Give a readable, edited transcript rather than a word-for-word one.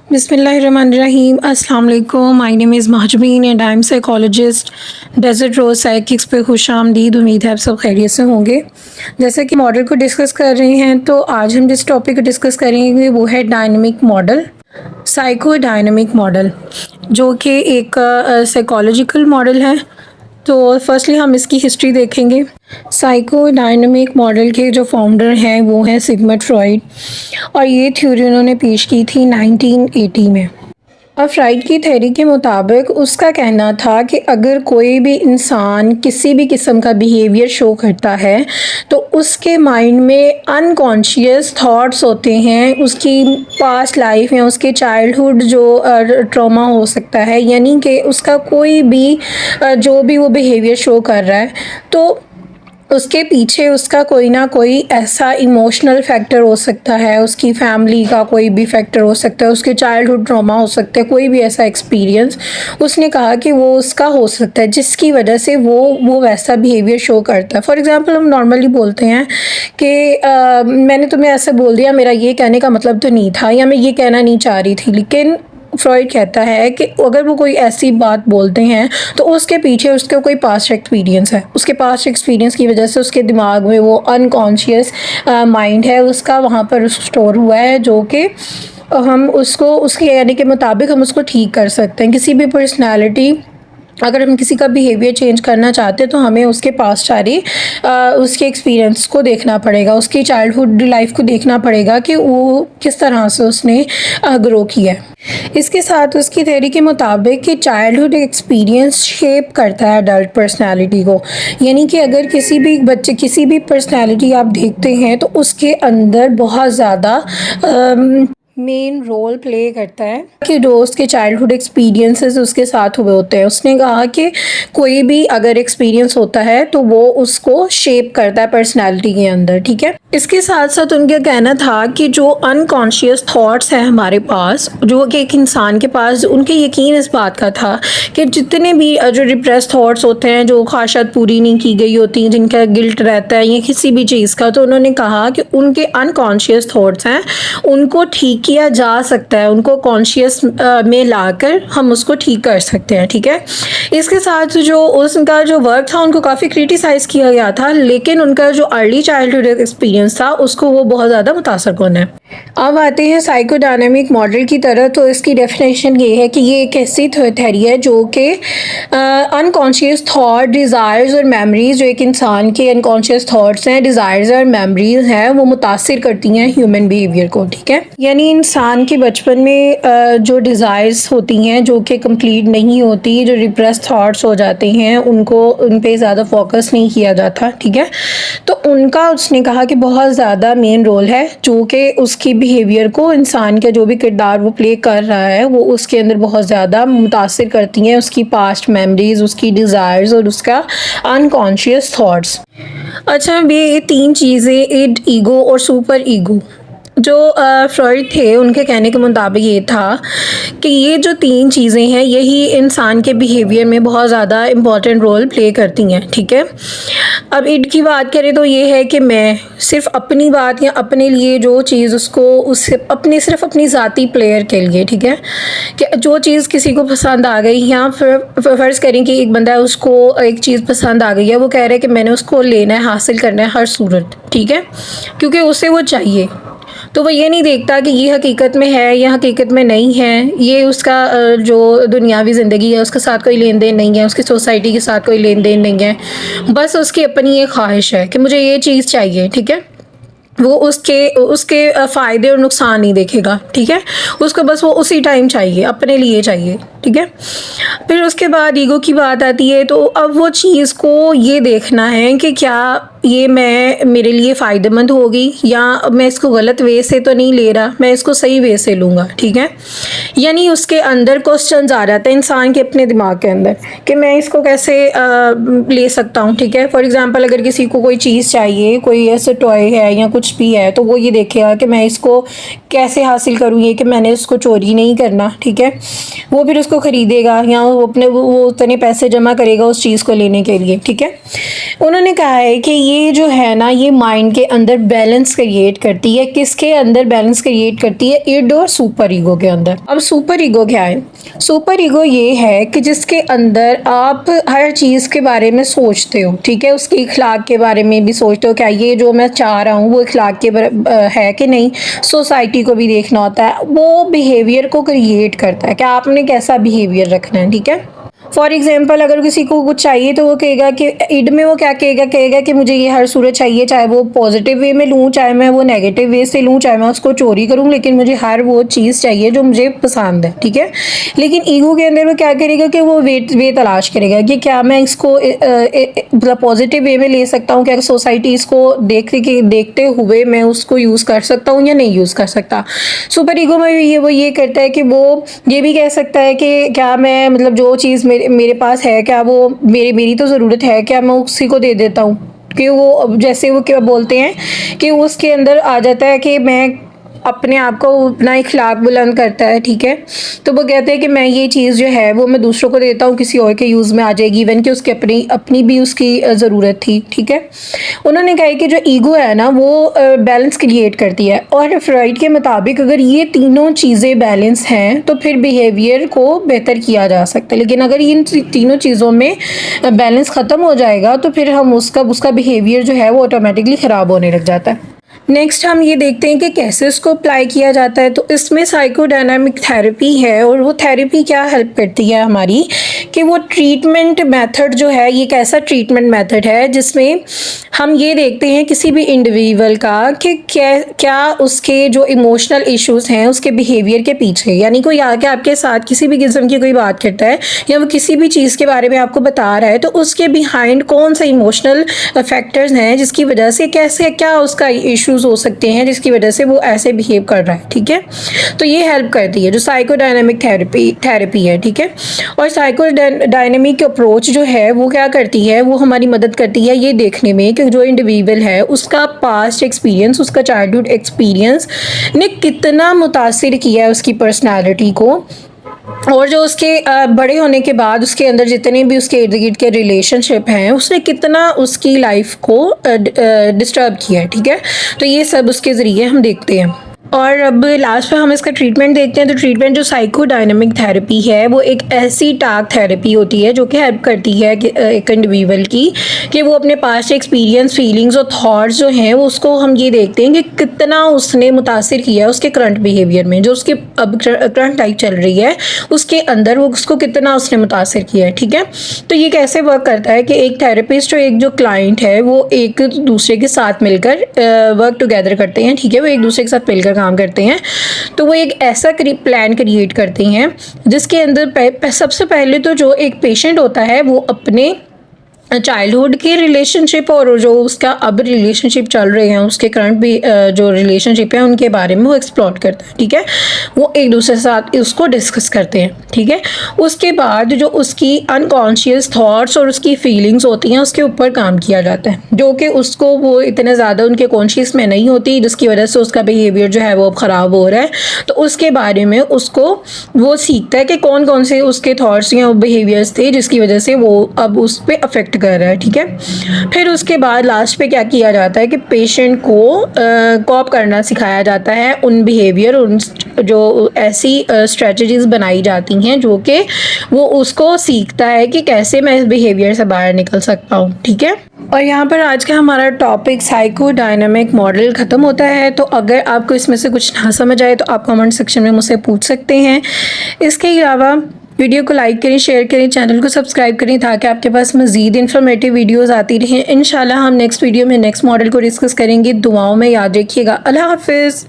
बिस्मिल्लाहिर्रहमानिर्रहीम अस्सलाम वालेकुम। My name is Mahjabeen and I am psychologist Desert Rose Psychics पे खुश आमदीद। उम्मीद है आप सब खैरियत से होंगे। जैसे कि मॉडल को डिस्कस कर रहे हैं तो आज हम जिस टॉपिक को डिस्कस करेंगे वो है dynamic model, psycho dynamic model, जो कि एक साइकोलॉजिकल मॉडल है। तो फर्स्टली हम इसकी हिस्ट्री देखेंगे। साइको डायनामिक मॉडल के जो फाउंडर हैं वो हैं सिगमंड फ्रॉइड, और ये थ्योरी उन्होंने पेश की थी 1980 में। अब फ्राइड की थ्योरी के मुताबिक उसका कहना था कि अगर कोई भी इंसान किसी भी किस्म का बिहेवियर शो करता है तो उसके माइंड में अनकॉन्शियस थॉट्स होते हैं, उसकी पास्ट लाइफ या उसके चाइल्डहुड जो ट्रॉमा हो सकता है, यानी कि उसका कोई भी जो भी वो बिहेवियर शो कर रहा है तो उसके पीछे उसका कोई ना कोई ऐसा इमोशनल फैक्टर हो सकता है, उसकी फैमिली का कोई भी फैक्टर हो सकता है, उसके चाइल्डहुड ट्रॉमा हो सकता है, कोई भी ऐसा एक्सपीरियंस उसने कहा कि वो उसका हो सकता है जिसकी वजह से वो वैसा बिहेवियर शो करता है। फॉर एग्ज़ाम्पल हम नॉर्मली बोलते हैं कि मैंने तुम्हें ऐसे बोल दिया, मेरा ये कहने का मतलब तो नहीं था, या मैं ये कहना नहीं चाह रही थी, लेकिन फ्रॉइड कहता है कि अगर वो कोई ऐसी बात बोलते हैं तो उसके पीछे उसका कोई पास्ट एक्सपीरियंस है, उसके पास्ट एक्सपीरियंस की वजह से उसके दिमाग में वो अनकॉन्शियस माइंड है उसका वहाँ पर स्टोर हुआ है, जो कि हम उसको उसके कहने के मुताबिक हम उसको ठीक कर सकते हैं। किसी भी पर्सनालिटी, अगर हम किसी का बिहेवियर चेंज करना चाहते हैं तो हमें उसके पास्ट सारी उसके एक्सपीरियंस को देखना पड़ेगा, उसकी चाइल्डहुड लाइफ को देखना पड़ेगा कि वो किस तरह से उसने ग्रो किया है। इसके साथ उसकी थ्योरी के मुताबिक कि चाइल्डहुड एक्सपीरियंस शेप करता है अडल्ट पर्सनालिटी को, यानी कि अगर किसी भी बच्चे किसी भी पर्सनालिटी आप देखते हैं तो उसके अंदर बहुत ज़्यादा मेन रोल प्ले करता है कि जो उसके चाइल्डहुड एक्सपीरियंसेस उसके साथ हुए होते हैं। उसने कहा कि कोई भी अगर एक्सपीरियंस होता है तो वो उसको शेप करता है पर्सनालिटी के अंदर, ठीक है। इसके साथ साथ उनका कहना था कि जो अनकॉन्शियस थॉट्स हैं हमारे पास, जो कि एक इंसान के पास, उनके यकीन इस बात का था कि जितने भी जो रिप्रेस थॉट्स होते हैं, जो ख्वाहिशात पूरी नहीं की गई होती, जिनका गिल्ट रहता है या किसी भी चीज़ का, तो उन्होंने कहा कि उनके अनकॉन्शियस थॉट्स हैं उनको ठीक किया जा सकता है, उनको कॉन्शियस में लाकर हम उसको ठीक कर सकते हैं, ठीक है। इसके साथ जो उनका जो वर्क था उनको काफ़ी क्रिटिसाइज़ किया गया था, लेकिन उनका जो अर्ली चाइल्डहुड एक्सपीरियंस था उसको वो बहुत ज़्यादा मुतासर कौन है। अब आते हैं साइकोडायनामिक मॉडल की तरह। तो इसकी डेफिनेशन ये है कि ये एक ऐसी थ्योरी है जो कि अनकॉन्शियस थॉट, डिज़ायर्स और मेमोरीज, जो एक इंसान के अनकॉन्शियस थॉट्स हैं, डिज़ायर्स और मेमोरीज हैं, वो मुतासिर करती हैं ह्यूमन बिहेवियर को, ठीक है। यानी इंसान के बचपन में जो डिज़ायर्स होती हैं जो कि कंप्लीट नहीं होती, जो रिप्रेस थॉट्स हो जाते हैं, उनको उन पे ज़्यादा फोकस नहीं किया जाता, ठीक है। तो उनका उसने कहा कि बहुत ज़्यादा मेन रोल है, जो कि उसकी बिहेवियर को, इंसान का जो भी किरदार वो प्ले कर रहा है वो उसके अंदर बहुत ज़्यादा मुतासिर करती हैं, उसकी पास्ट मेमोरीज, उसकी डिज़ायर्स और उसका अनकॉन्शियस थॉट्स। अच्छा, ये तीन चीज़ें, इड, ईगो और सुपर ईगो, जो फ्रॉइड थे उनके कहने के मुताबिक ये था कि ये जो तीन चीज़ें हैं यही इंसान के बिहेवियर में बहुत ज़्यादा इम्पॉर्टेंट रोल प्ले करती हैं, ठीक है। अब इड की बात करें तो ये है कि मैं सिर्फ अपनी बात या अपने लिए जो चीज़ उसको उससे अपनी सिर्फ अपनी ज़ाती प्लेयर के लिए, ठीक है, कि जो चीज़ किसी को पसंद आ गई, या फिर फ़र्ज़ करें कि एक बंदा है उसको एक चीज़ पसंद आ गई है, वो कह रहा है कि मैंने उसको लेना है, हासिल करना है हर सूरत, ठीक है, क्योंकि उसे वो चाहिए। तो वो ये नहीं देखता कि ये हकीकत में है या हकीकत में नहीं है, ये उसका जो दुनियावी ज़िंदगी है उसके साथ कोई लेन देन नहीं है, उसकी सोसाइटी के साथ कोई लेन देन नहीं है, बस उसकी अपनी एक ख्वाहिश है कि मुझे ये चीज़ चाहिए, ठीक है। वो उसके उसके फ़ायदे और नुकसान नहीं देखेगा, ठीक है, उसको बस वो उसी टाइम चाहिए, अपने लिए चाहिए, ठीक है। फिर उसके बाद ईगो की बात आती है, तो अब वो चीज़ को ये देखना है कि क्या ये मेरे लिए फ़ायदेमंद होगी, या मैं इसको गलत वे से तो नहीं ले रहा, मैं इसको सही वे से लूँगा, ठीक है। यानी उसके अंदर क्वेश्चंस आ जाते हैं इंसान के अपने दिमाग के अंदर कि मैं इसको कैसे ले सकता हूँ, ठीक है। फॉर एग्जांपल अगर किसी को कोई चीज़ चाहिए, कोई ऐसा टॉय है या कुछ भी है, तो वो ये देखेगा कि मैं इसको कैसे हासिल करूँ, ये कि मैंने उसको चोरी नहीं करना, ठीक है। वो फिर उसको ख़रीदेगा या वो अपने वो उतने पैसे जमा करेगा उस चीज़ को लेने के लिए, ठीक है। उन्होंने कहा है कि ये जो है ना, ये माइंड के अंदर बैलेंस क्रिएट करती है। किसके अंदर बैलेंस क्रिएट करती है? इड और सुपर ईगो के अंदर। अब सुपर ईगो क्या है? सुपर ईगो ये है कि जिसके अंदर आप हर चीज़ के बारे में सोचते हो, ठीक है। उसके इखलाक के बारे में भी सोचते हो, क्या ये जो मैं चाह रहा हूँ वो इखलाक के है कि नहीं। सोसाइटी को भी देखना होता है, वो बिहेवियर को क्रिएट करता है कि आपने कैसा बिहेवियर रखना है, ठीक है। फॉर एग्जाम्पल अगर किसी को कुछ चाहिए तो वो कहेगा कि इड में वो क्या कहेगा कि मुझे ये हर सूरत चाहिए, चाहे वो पॉजिटिव वे में लूँ, चाहे मैं वो नेगेटिव वे से लूँ, चाहे मैं उसको चोरी करूँ, लेकिन मुझे हर वो चीज़ चाहिए जो मुझे पसंद है, ठीक है। लेकिन ईगो के अंदर वो क्या करेगा कि वो वे तलाश करेगा कि क्या मैं इसको मतलब पॉजिटिव वे में ले सकता हूँ, क्या सोसाइटी इसको देखते हुए मैं उसको यूज़ कर सकता हूँ या नहीं यूज़ कर सकता। सुपर ईगो में वो ये करता है कि वो ये भी कह सकता है कि क्या मैं मतलब जो चीज़ मेरे पास है, क्या वो मेरी तो ज़रूरत है, क्या मैं उसी को दे देता हूँ। कि वो जैसे वो क्या बोलते हैं कि उसके अंदर आ जाता है कि मैं अपने आप को अपना इखलाक बुलंद करता है, ठीक है। तो वो कहते हैं कि मैं ये चीज़ जो है वो मैं दूसरों को देता हूँ, किसी और के यूज़ में आ जाएगी, इवन कि उसके अपनी भी उसकी ज़रूरत थी, ठीक है। उन्होंने कहा कि जो ईगो है ना वो बैलेंस क्रिएट करती है, और फ्रॉइड के मुताबिक अगर ये तीनों चीज़ें बैलेंस हैं तो फिर बिहेवियर को बेहतर किया जा सकता है। लेकिन अगर इन तीनों चीज़ों में बैलेंस ख़त्म हो जाएगा तो फिर हम उसका बिहेवियर जो है वो ऑटोमेटिकली ख़राब होने लग जाता है। नेक्स्ट हम ये देखते हैं कि कैसे इसको अप्लाई किया जाता है। तो इसमें साइकोडायनामिक थेरेपी है, और वो थेरेपी क्या हेल्प करती है हमारी कि वो ट्रीटमेंट मेथड जो है, ये कैसा ट्रीटमेंट मेथड है जिसमें हम ये देखते हैं किसी भी इंडिविजुअल का कि क्या उसके जो इमोशनल इश्यूज हैं उसके बिहेवियर के पीछे, यानी कोई आके आपके साथ किसी भी किस्म की कोई बात करता है या वो किसी भी चीज़ के बारे में आपको बता रहा है, तो उसके बिहाइंड कौन सा इमोशनल फैक्टर्स हैं जिसकी वजह से क्या उसका इश्यूज हो सकते हैं जिसकी वजह से वो ऐसे बिहेव कर रहा है, ठीक है। तो ये हेल्प करती है जो साइकोडायनामिक थेरेपी है, ठीक है। और साइकोडायनामिक अप्रोच जो है वो क्या करती है, वो हमारी मदद करती है ये देखने में कि जो इंडिविजुअल है उसका पास्ट एक्सपीरियंस, उसका चाइल्डहुड एक्सपीरियंस ने कितना मुतासिर किया है उसकी पर्सनालिटी को, और जो उसके बड़े होने के बाद उसके अंदर जितने भी उसके इर्द गिर्द के रिलेशनशिप हैं उसने कितना उसकी लाइफ को डिस्टर्ब किया है, ठीक है। तो ये सब उसके ज़रिए हम देखते हैं। और अब लास्ट में हम इसका ट्रीटमेंट देखते हैं। तो ट्रीटमेंट जो साइकोडायनामिक थेरेपी है वो एक ऐसी टास्क थेरेपी होती है जो कि हेल्प करती है कि एक इंडिविजुअल की कि वो अपने पास्ट एक्सपीरियंस, फीलिंग्स और थॉट्स जो हैं वो उसको हम ये देखते हैं कि कितना उसने मुतासिर किया है उसके करंट बिहेवियर में, जो उसके अब करंट लाइफ चल रही है उसके अंदर वो उसको कितना उसने मुतासिर किया है, ठीक है। तो ये कैसे वर्क करता है कि एक थेरेपिस्ट और एक जो क्लाइंट है वो एक दूसरे के साथ मिलकर वर्क टुगेदर करते हैं, ठीक है। वो एक दूसरे के साथ मिलकर काम करते हैं। तो वो एक ऐसा प्लान क्रिएट करते हैं जिसके अंदर सबसे पहले तो जो एक पेशेंट होता है वो अपने चाइल्डहुड के रिलेशनशिप और जो उसका अब रिलेशनशिप चल रहे हैं उसके करंट भी जो रिलेशनशिप है उनके बारे में वो एक्सप्लोर करता है, ठीक है। वो एक दूसरे के साथ उसको डिस्कस करते हैं, ठीक है। उसके बाद जो उसकी अनकॉन्शियस थॉट्स और उसकी फीलिंग्स होती हैं उसके ऊपर काम किया जाता है, जो कि उसको वो इतने ज़्यादा उनके कॉन्शियस में नहीं होती, जिसकी वजह से उसका बिहेवियर जो है वो अब ख़राब हो रहा है। तो उसके बारे में उसको वो सीखता है कि कौन कौन से उसके थॉट्स या बिहेवियर्स थे जिसकी वजह से वो अब उस पर अफेक्ट कर रहा है, ठीक है। फिर उसके बाद लास्ट पे क्या किया जाता है कि पेशेंट को कॉप करना सिखाया जाता है, उन बिहेवियर, उन जो ऐसी स्ट्रेटजीज बनाई जाती हैं जो कि वो उसको सीखता है कि कैसे मैं इस बिहेवियर से बाहर निकल सकता हूँ, ठीक है। और यहाँ पर आज का हमारा टॉपिक साइकोडायनामिक मॉडल ख़त्म होता है। तो अगर आपको इसमें से कुछ ना समझ आए तो आप कमेंट सेक्शन में मुझसे पूछ सकते हैं। इसके अलावा वीडियो को लाइक करें, शेयर करें, चैनल को सब्सक्राइब करें ताकि आपके पास मज़ीद इन्फॉर्मेटिव वीडियोस आती रहें। इंशाल्लाह हम नेक्स्ट वीडियो में नेक्स्ट मॉडल को डिस्कस करेंगे। दुआओं में याद रखिएगा। अल्लाह हाफिज़।